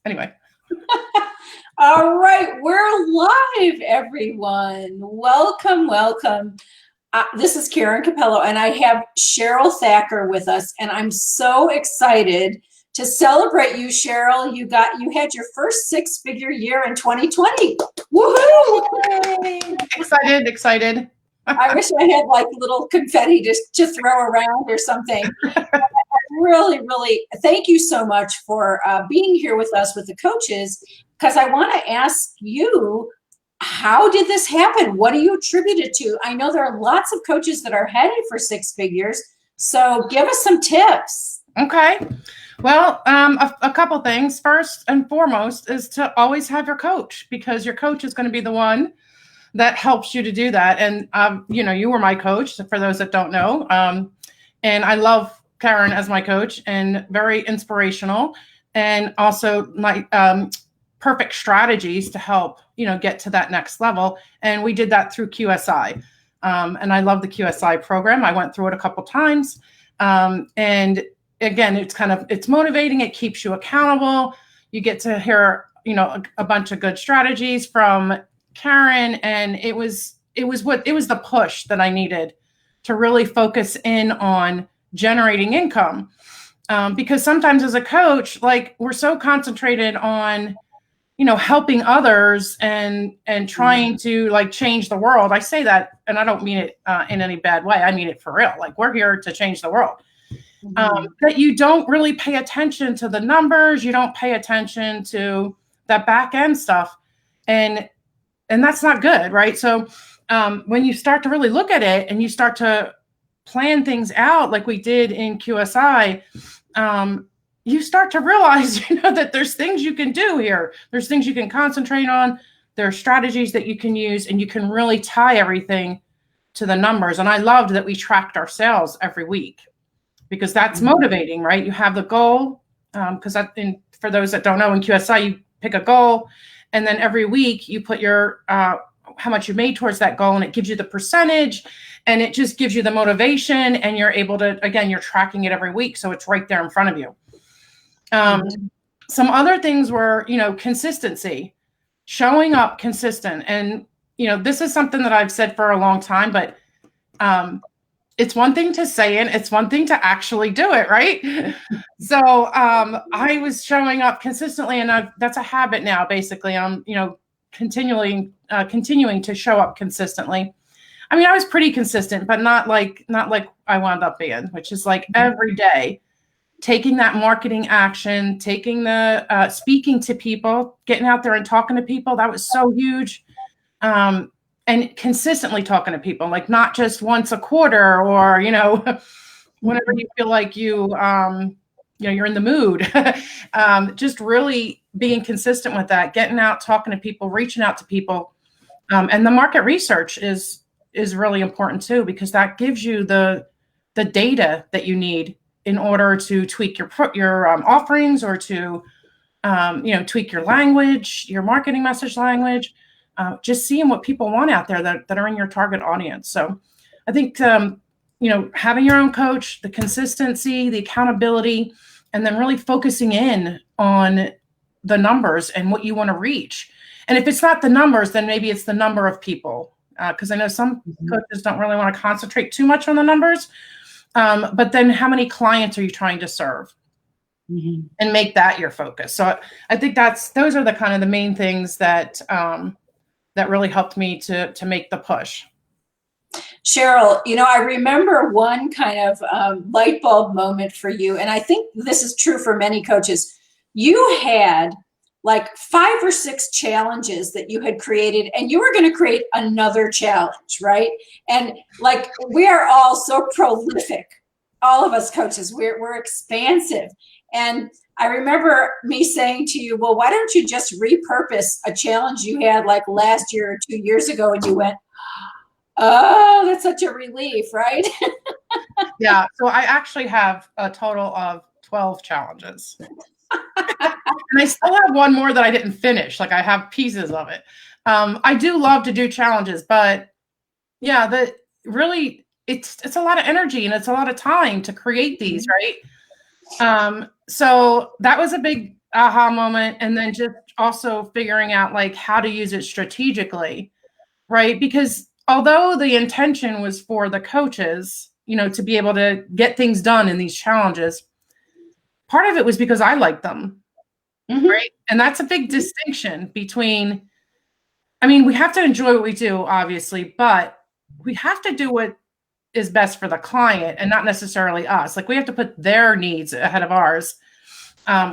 anyway. All right, we're live, everyone. Welcome, welcome. This is Karen Cappello, and I have Cheryl Thacker with us, and I'm so excited to celebrate you, Cheryl. You had your first six-figure year in 2020. Woohoo! Yay! Excited. I wish I had like little confetti to throw around or something. Really, really, thank you so much for being here with us with the coaches, because I want to ask you, how did this happen? What do you attribute it to? I know there are lots of coaches that are headed for six figures, so give us some tips. Okay. Well, a couple things. First and foremost is to always have your coach, because your coach is going to be the one that helps you to do that. And, you were my coach, for those that don't know. And I love Karen as my coach, and very inspirational, and also my perfect strategies to help, get to that next level. And we did that through QSI. And I love the QSI program. I went through it a couple times. And again, it's motivating. It keeps you accountable. You get to hear, a bunch of good strategies from Karen. And it was the push that I needed to really focus in on generating income. Because sometimes as a coach, like, we're so concentrated on, helping others and trying to like change the world. I say that, and I don't mean it in any bad way. I mean it for real. Like, we're here to change the world. That you don't really pay attention to the numbers. You don't pay attention to that back end stuff. And that's not good, right? So when you start to really look at it and you start to plan things out like we did in QSI, you start to realize, that there's things you can do here. There's things you can concentrate on. There are strategies that you can use, and you can really tie everything to the numbers. And I loved that we tracked our sales every week, because that's motivating, right? You have the goal, because for those that don't know, in QSI, you pick a goal, and then every week you put your how much you made towards that goal, and it gives you the percentage, and it just gives you the motivation, and you're able to, again, you're tracking it every week, so it's right there in front of you. Some other things were, consistency, showing up consistent. And, this is something that I've said for a long time, but it's one thing to say it, it's one thing to actually do it, right? So I was showing up consistently, and that's a habit now, basically. I'm, continuing to show up consistently. I mean, I was pretty consistent, but not like I wound up being, which is like every day, taking that marketing action, taking the speaking to people, getting out there and talking to people. That was so huge. And consistently talking to people, like not just once a quarter or, whenever you feel like you're in the mood. Just really being consistent with that, getting out, talking to people, reaching out to people. And the market research is really important too, because that gives you the data that you need in order to tweak your offerings, or to tweak your language, your marketing message language. Just seeing what people want out there that are in your target audience. So I think having your own coach, the consistency, the accountability, and then really focusing in on the numbers and what you want to reach. And if it's not the numbers, then maybe it's the number of people. Because I know some coaches don't really want to concentrate too much on the numbers. But then how many clients are you trying to serve? And make that your focus. So I think those are the kind of the main things that really helped me to make the push. Cheryl, I remember one kind of light bulb moment for you, and I think this is true for many coaches. You had like 5 or 6 challenges that you had created, and you were going to create another challenge, right? And like, we are all so prolific, all of us coaches, we're expansive. And I remember me saying to you, well, why don't you just repurpose a challenge you had like last year or 2 years ago? And you went, oh, that's such a relief, right? Yeah. So I actually have a total of 12 challenges. And I still have one more that I didn't finish. Like, I have pieces of it. I do love to do challenges, but yeah, really it's a lot of energy and it's a lot of time to create these, right? So that was a big aha moment, and then just also figuring out like how to use it strategically, right? Because although the intention was for the coaches, to be able to get things done in these challenges, part of it was because I liked them, Mm-hmm. right? And that's a big distinction between, I mean, we have to enjoy what we do, obviously, but we have to do what is best for the client and not necessarily us. Like we have to put their needs ahead of ours,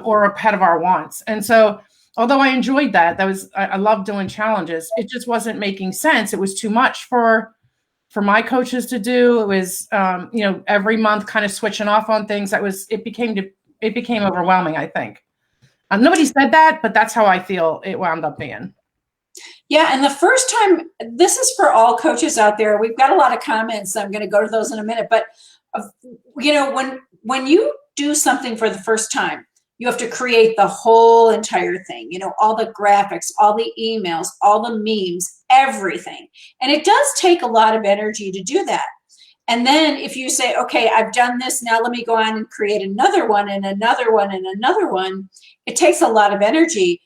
or ahead of our wants. And so, although I enjoyed I loved doing challenges. It just wasn't making sense. It was too much for my coaches to do. It was, every month kind of switching off on things. It became overwhelming, I think. Nobody said that, but that's how I feel it wound up being. Yeah, and the first time, this is for all coaches out there. We've got a lot of comments. I'm going to go to those in a minute, but when you do something for the first time, you have to create the whole entire thing. All the graphics, all the emails, all the memes, everything, and it does take a lot of energy to do that. And then if you say, okay, I've done this, now let me go on and create another one and another one and another one, it takes a lot of energy.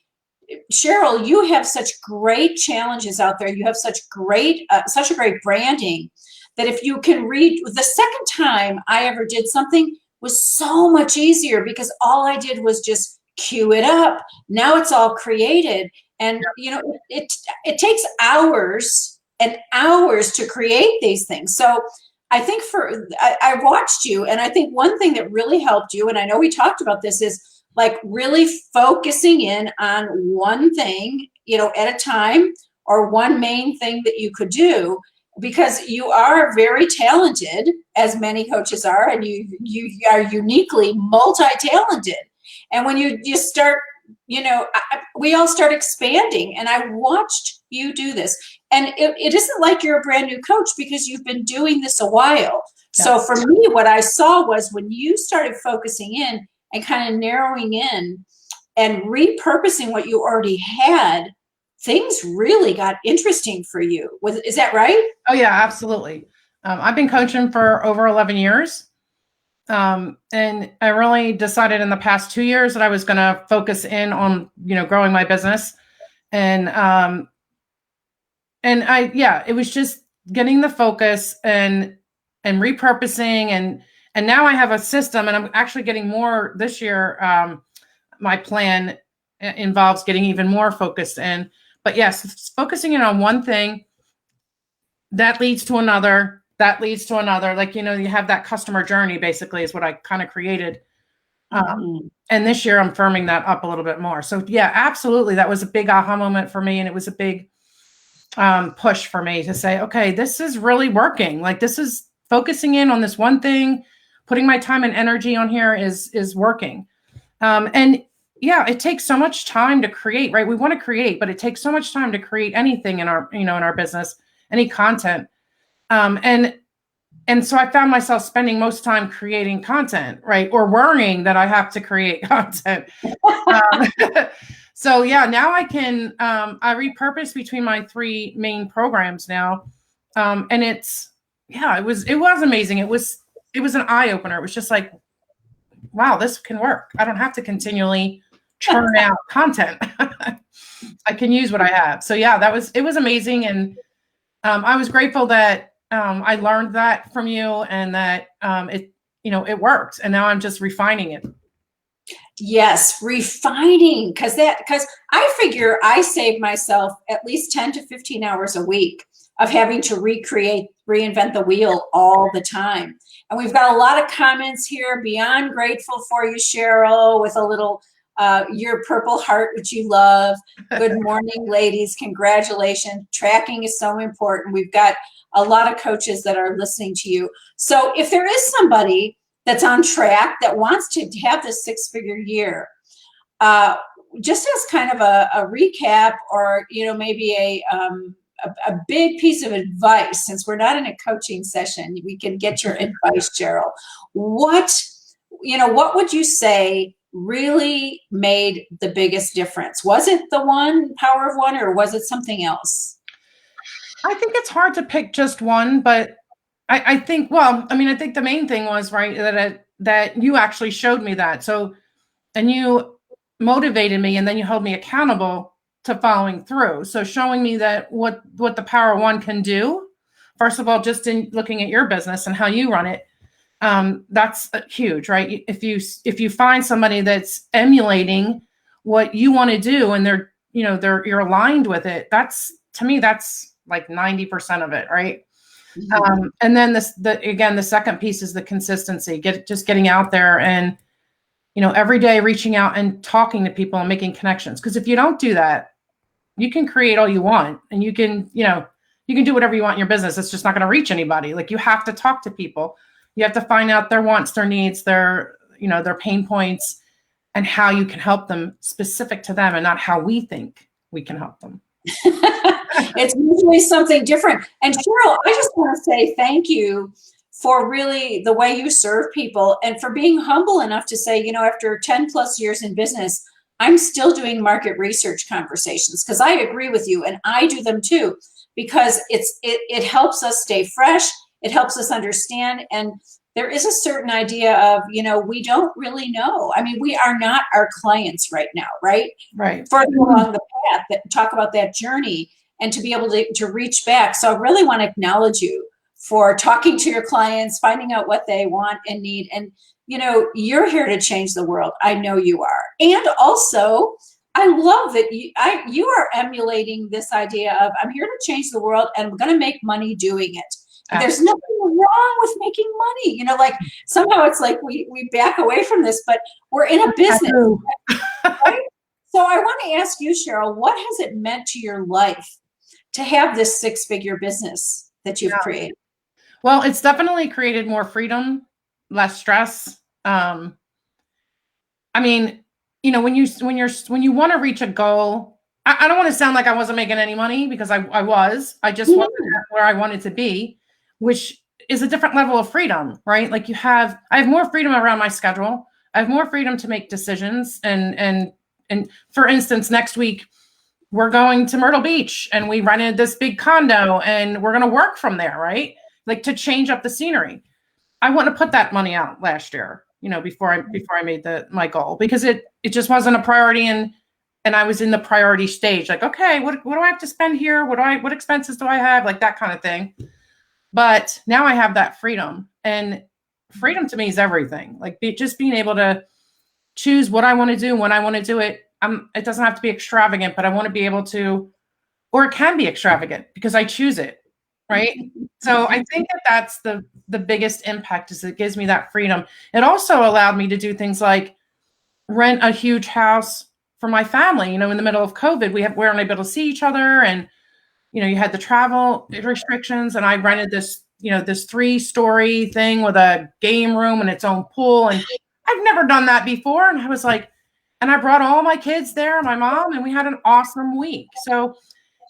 Cheryl, you have such great challenges out there. You have such a great branding that if you can read, the second time I ever did something was so much easier because all I did was just cue it up. Now it's all created. And, it takes hours and hours to create these things. So I think I watched you, and I think one thing that really helped you, and I know we talked about this, is like really focusing in on one thing, at a time, or one main thing that you could do, because you are very talented, as many coaches are, and you are uniquely multi-talented. And when you start, we all start expanding, and I watched you do this. And it isn't like you're a brand new coach because you've been doing this a while. Yeah. So for me, what I saw was when you started focusing in and kind of narrowing in and repurposing what you already had, things really got interesting for you. Is that right? Oh yeah, absolutely. I've been coaching for over 11 years. And I really decided in the past 2 years that I was going to focus in on, growing my business. And it was just getting the focus and repurposing, and now I have a system, and I'm actually getting more this year. My plan involves getting even more focused in, but yes, focusing in on one thing that leads to another, like, you have that customer journey basically is what I kind of created. And this year I'm firming that up a little bit more. So yeah, absolutely. That was a big aha moment for me. And it was a big push for me to say, okay, this is really working. Like, this is focusing in on this one thing, putting my time and energy on here is working. And yeah, it takes so much time to create, right? We want to create, but it takes so much time to create anything in our business, any content. And so I found myself spending most time creating content, right? Or worrying that I have to create content. So yeah, now I can, I repurpose between my 3 main programs now. And it was amazing. It was an eye opener. It was just like, wow, this can work. I don't have to continually churn out content. I can use what I have. So yeah, it was amazing. And I was grateful that I learned that from you, and that it worked. And now I'm just refining it. Yes, refining, because I figure I save myself at least 10 to 15 hours a week of having to reinvent the wheel all the time. And we've got a lot of comments here. Beyond grateful for you, Cheryl, with a little your purple heart, which you love. Good morning, ladies. Congratulations. Tracking is so important. We've got a lot of coaches that are listening to you. So if there is somebody that's on track that wants to have this 6-figure year, just as kind of a recap, or maybe a big piece of advice, since we're not in a coaching session, we can get your advice, Cheryl. What would you say really made the biggest difference? Was it the power of one, or was it something else? I think it's hard to pick just one, but I think, I think the main thing was, right, that you actually showed me that. So, and you motivated me, and then you held me accountable to following through. So showing me that what the Power of One can do, first of all, just in looking at your business and how you run it, that's huge, right? If you find somebody that's emulating what you want to do, and you're aligned with it, that's, to me, that's like 90% of it, right? And then the second piece is the consistency. Just getting out there and, every day reaching out and talking to people and making connections. Because if you don't do that, you can create all you want, and you can do whatever you want in your business. It's just not going to reach anybody. Like, you have to talk to people. You have to find out their wants, their needs, their pain points, and how you can help them specific to them, and not how we think we can help them. It's usually something different. And Cheryl, I just want to say thank you for really the way you serve people, and for being humble enough to say, after 10 plus years in business, I'm still doing market research conversations, because I agree with you, and I do them too, because it helps us stay fresh. It helps us understand. And there is a certain idea of, we don't really know. I mean, we are not our clients right now, right? Right. Further along the path, that talk about that journey, and to be able to reach back. So I really want to acknowledge you for talking to your clients, finding out what they want and need. And, you're here to change the world. I know you are. And also, I love that you are emulating this idea of, I'm here to change the world, and I'm going to make money doing it. There's nothing wrong with making money. Like, somehow it's like we back away from this, but we're in a business. Right? So I want to ask you, Cheryl, what has it meant to your life to have this 6-figure business that you've created? Well, it's definitely created more freedom, less stress. I mean, when you want to reach a goal, I don't want to sound like I wasn't making any money, because I just wasn't where I wanted to be, which is a different level of freedom, right? Like, I have more freedom around my schedule. I have more freedom to make decisions. And for instance, next week we're going to Myrtle Beach, and we rented this big condo, and we're going to work from there, right? Like, to change up the scenery. I wouldn't have put that money out last year, before I made my goal, because it just wasn't a priority. And I was in the priority stage, like, okay, what do I have to spend here? What expenses do I have? Like, that kind of thing. But now I have that freedom, and freedom to me is everything. Like, just being able to choose what I want to do, when I want to do it. It doesn't have to be extravagant, but I want to be able to, or it can be extravagant because I choose it. Right. So I think that's the biggest impact, is it gives me that freedom. It also allowed me to do things like rent a huge house for my family. In the middle of COVID, we weren't able to see each other, and you had the travel restrictions, and I rented this 3-story thing with a game room and its own pool, and I've never done that before. And I was like, and I brought all my kids there, my mom, and we had an awesome week. So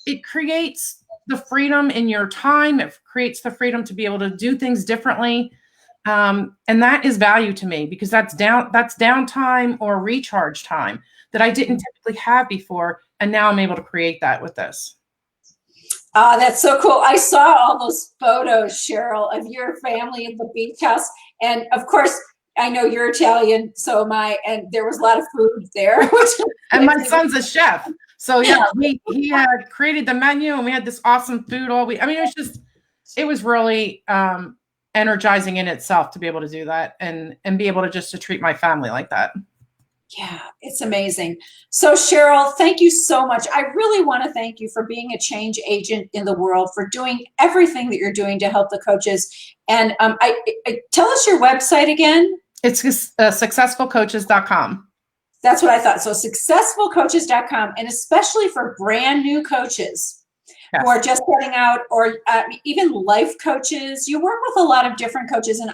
it creates the freedom in your time. It creates the freedom to be able to do things differently. And that is value to me, because that's downtime or recharge time that I didn't typically have before. And now I'm able to create that with this. That's so cool. I saw all those photos, Cheryl, of your family at the beach house. And of course, I know you're Italian, so am I, and there was a lot of food there. And my son's a chef. So yeah, he had created the menu, and we had this awesome food all week. I mean, it was really energizing in itself to be able to do that, and be able to treat my family like that. Yeah, it's amazing. So Cheryl, thank you so much. I really want to thank you for being a change agent in the world, for doing everything that you're doing to help the coaches. And tell us your website again. It's successfulcoaches.com. That's what I thought. So successfulcoaches.com, and especially for brand new coaches who are just starting out, or even life coaches. You work with a lot of different coaches, and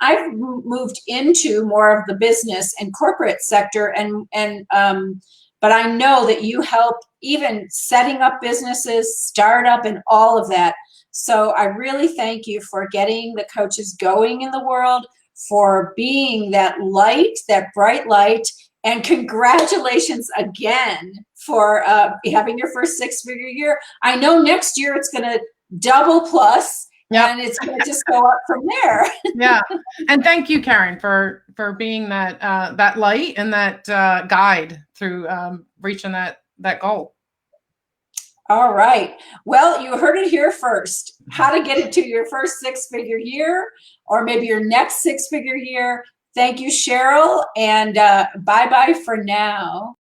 I've moved into more of the business and corporate sector, but I know that you help even setting up businesses, startup, and all of that. So I really thank you for getting the coaches going in the world, for being that light, that bright light. And congratulations again for having your first 6-figure year. I know next year it's going to double plus, Yep. and it's going to just go up from there. Yeah. And thank you, Karen, for being that that light and that guide through reaching that goal. All right. Well, you heard it here first. How to get into your first six-figure year, or maybe your next six-figure year. Thank you, Cheryl, and bye-bye for now.